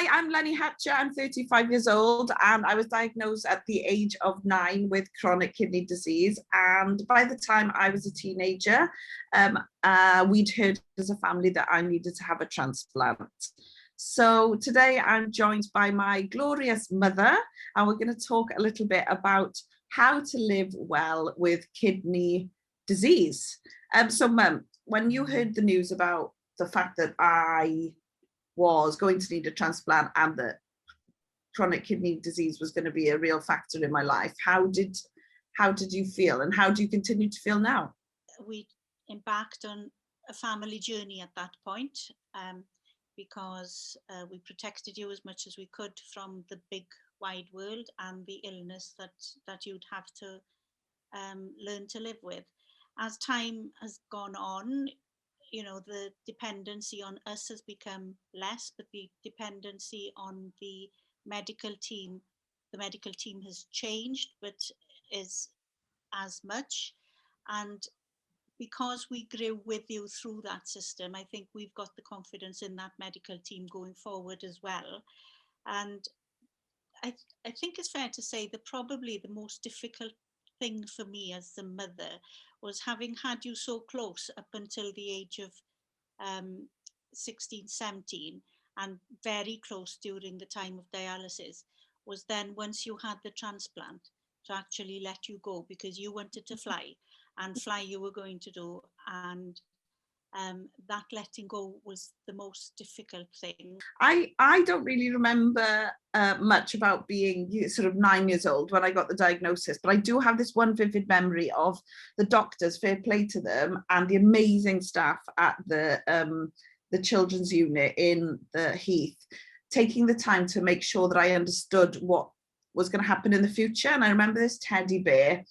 Hi, I'm Leni. I'm 35 years old, and I was diagnosed at the age of 9 with chronic kidney disease. And by the time I was a teenager, we'd heard as a family that I needed to have a transplant. So today I'm joined by my glorious mother, and we're going to talk a little bit about how to live well with kidney disease. So Mum, when you heard the news about the fact that I was going to need a transplant and that chronic kidney disease was going to be a real factor in my life, how did you feel, and how do you continue to feel now? We embarked on a family journey at that point, because we protected you as much as we could from the big wide world and the illness that you'd have to learn to live with. As time has gone on, you know, the dependency on us has become less, but the dependency on the medical team has changed, but is as much. And because we grew with you through that system, I think we've got the confidence in that medical team going forward as well. And I think it's fair to say that probably the most difficult thing for me as a mother was having had you so close up until the age of 16, 17, and very close during the time of dialysis, was then once you had the transplant to actually let you go, because you wanted to fly you were going to do, and that letting go was the most difficult thing. I don't really remember much about being sort of 9 years old when I got the diagnosis, but I do have this one vivid memory of the doctors, fair play to them, and the amazing staff at the children's unit in the Heath, taking the time to make sure that I understood what was going to happen in the future. And I remember this teddy bear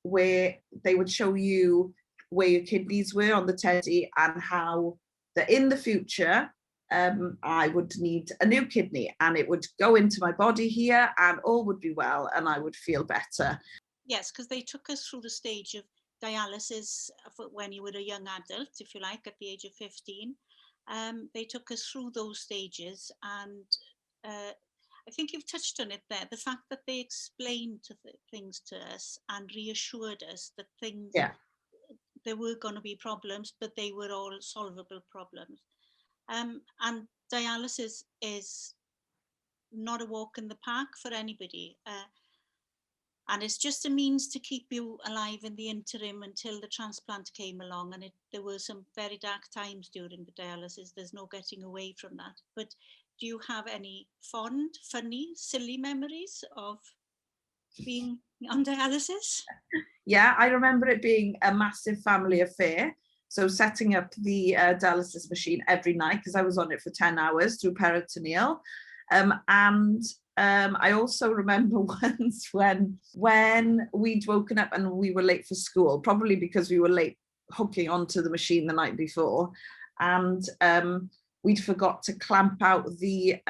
where they would show you where your kidneys were on the teddy, and how that in the future I would need a new kidney, and it would go into my body here and all would be well and I would feel better. Yes, because they took us through the stage of dialysis when you were a young adult, if you like, at the age of 15. They took us through those stages, and I think you've touched on it there, the fact that they explained things to us and reassured us that things, there were going to be problems, but they were all solvable problems. And dialysis is not a walk in the park for anybody. And it's just a means to keep you alive in the interim until the transplant came along. And there were some very dark times during the dialysis. There's no getting away from that. But do you have any fond, funny, silly memories of being on dialysis? Yeah, I remember it being a massive family affair. So setting up the dialysis machine every night, because I was on it for 10 hours through peritoneal. And I also remember once when we'd woken up and we were late for school, probably because we were late hooking onto the machine the night before. And we'd forgot to clamp out the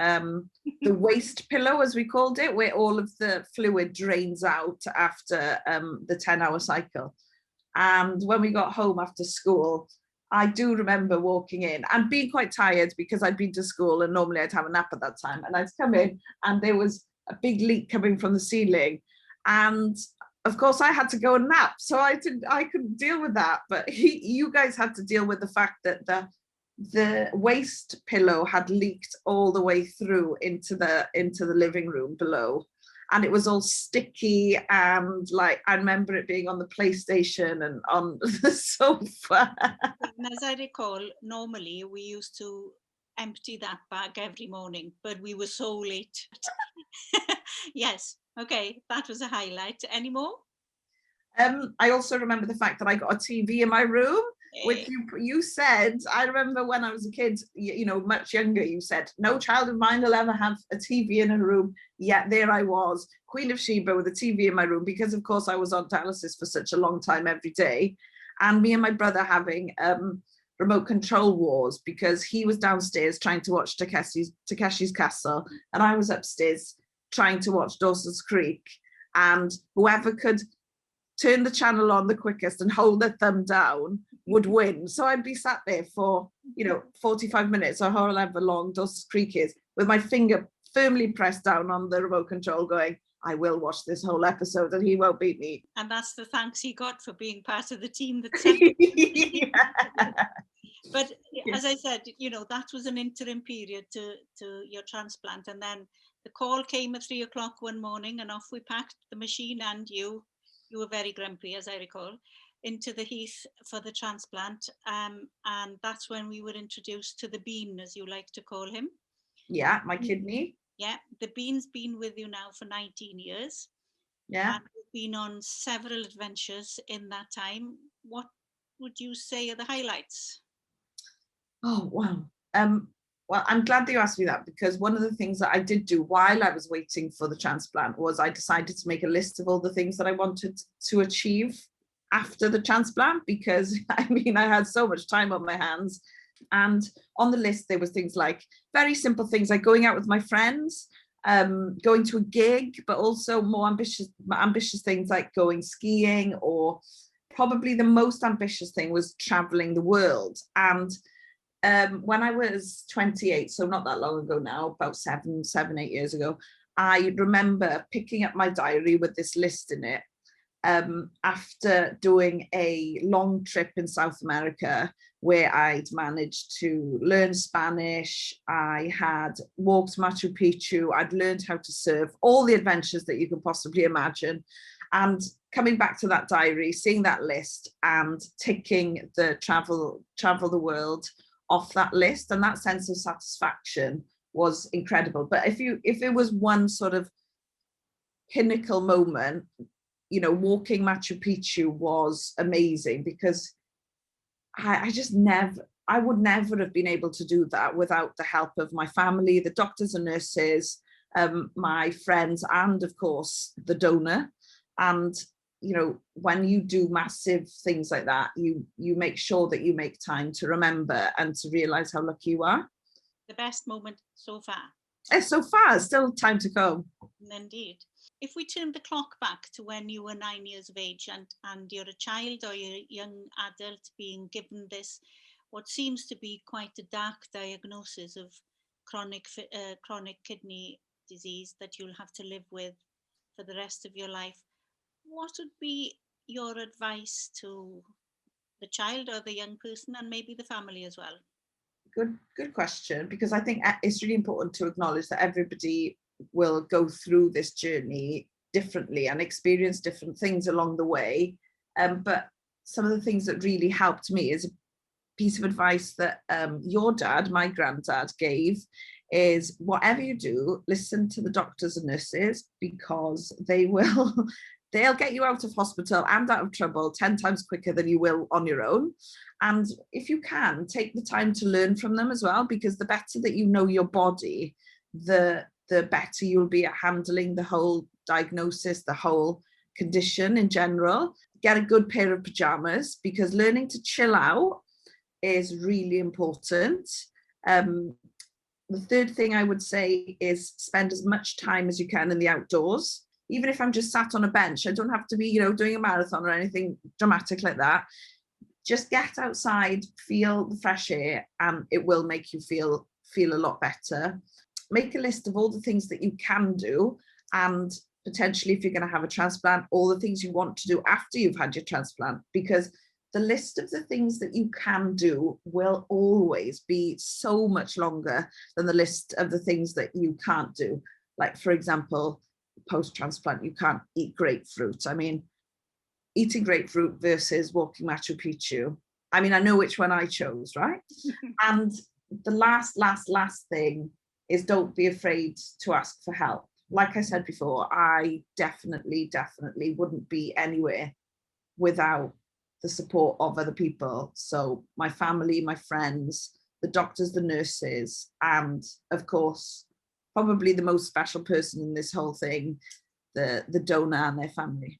waste pillow, as we called it, where all of the fluid drains out after the 10-hour cycle. And when we got home after school, I do remember walking in and being quite tired because I'd been to school and normally I'd have a nap at that time. And I'd come in and there was a big leak coming from the ceiling. And of course I had to go and nap. So I couldn't deal with that. But you guys had to deal with the fact that the waste pillow had leaked all the way through into the living room below. And it was all sticky, and like I remember it being on the PlayStation and on the sofa. And as I recall, normally we used to empty that bag every morning, but we were so late. Yes, okay, that was a highlight. Any more? I also remember the fact that I got a TV in my room, which you said, I remember when I was a kid, you know, much younger, you said, no child of mine will ever have a TV in her room. Yet there I was, Queen of Sheba, with a TV in my room, because of course I was on dialysis for such a long time every day. And me and my brother having remote control wars, because he was downstairs trying to watch Takeshi's Castle, and I was upstairs trying to watch Dawson's Creek. And whoever could turn the channel on the quickest and hold their thumb down would win. So I'd be sat there for, 45 minutes or however long Dawson's Creek is, with my finger firmly pressed down on the remote control going, I will watch this whole episode and he won't beat me. And that's the thanks he got for being part of the team that sent it. But as I said, you know, that was an interim period to your transplant. And then the call came at 3 o'clock one morning and off we packed, the machine and you were very grumpy, as I recall, into the heath for the transplant. And that's when we were introduced to the bean, as you like to call him. Yeah, my kidney. Yeah, the bean's been with you now for 19 years. Yeah. And we've been on several adventures in that time. What would you say are the highlights? Oh, wow. Well, I'm glad that you asked me that, because one of the things that I did do while I was waiting for the transplant was I decided to make a list of all the things that I wanted to achieve after the transplant, because I mean, I had so much time on my hands. And on the list, there was things like very simple things like going out with my friends, going to a gig, but also more ambitious things like going skiing, or probably the most ambitious thing was traveling the world. And when I was 28, so not that long ago now, about 8 years ago, I remember picking up my diary with this list in it, after doing a long trip in South America where I'd managed to learn Spanish. I had walked Machu Picchu. I'd learned how to surf, all the adventures that you could possibly imagine. And coming back to that diary, seeing that list and ticking the travel the world off that list, and that sense of satisfaction was incredible. But if it was one sort of pinnacle moment, you know, walking Machu Picchu was amazing, because I would never have been able to do that without the help of my family, the doctors and nurses, my friends, and of course the donor. And you know, when you do massive things like that, you make sure that you make time to remember and to realize how lucky you are. The best moment so far. So far, still time to go. Indeed. If we turn the clock back to when you were 9 years of age and you're a child or you're a young adult being given this, what seems to be quite a dark diagnosis of chronic kidney disease that you'll have to live with for the rest of your life, what would be your advice to the child or the young person, and maybe the family as well? Good question, because I think it's really important to acknowledge that everybody will go through this journey differently and experience different things along the way. But some of the things that really helped me is a piece of advice that your dad, my granddad, gave, is whatever you do, listen to the doctors and nurses, because they'll get you out of hospital and out of trouble 10 times quicker than you will on your own. And if you can, take the time to learn from them as well, because the better that you know your body, the better you'll be at handling the whole diagnosis, the whole condition in general. Get a good pair of pajamas, because learning to chill out is really important. The third thing I would say is spend as much time as you can in the outdoors. Even if I'm just sat on a bench, I don't have to be, you know, doing a marathon or anything dramatic like that. Just get outside, feel the fresh air, and it will make you feel a lot better. Make a list of all the things that you can do, and potentially, if you're going to have a transplant, all the things you want to do after you've had your transplant, because the list of the things that you can do will always be so much longer than the list of the things that you can't do. Like, for example, post-transplant, you can't eat grapefruit. I mean, eating grapefruit versus walking Machu Picchu. I mean, I know which one I chose, right? And the last thing is, don't be afraid to ask for help. Like I said before, I definitely wouldn't be anywhere without the support of other people. So my family, my friends, the doctors, the nurses, and of course, probably the most special person in this whole thing, the donor and their family.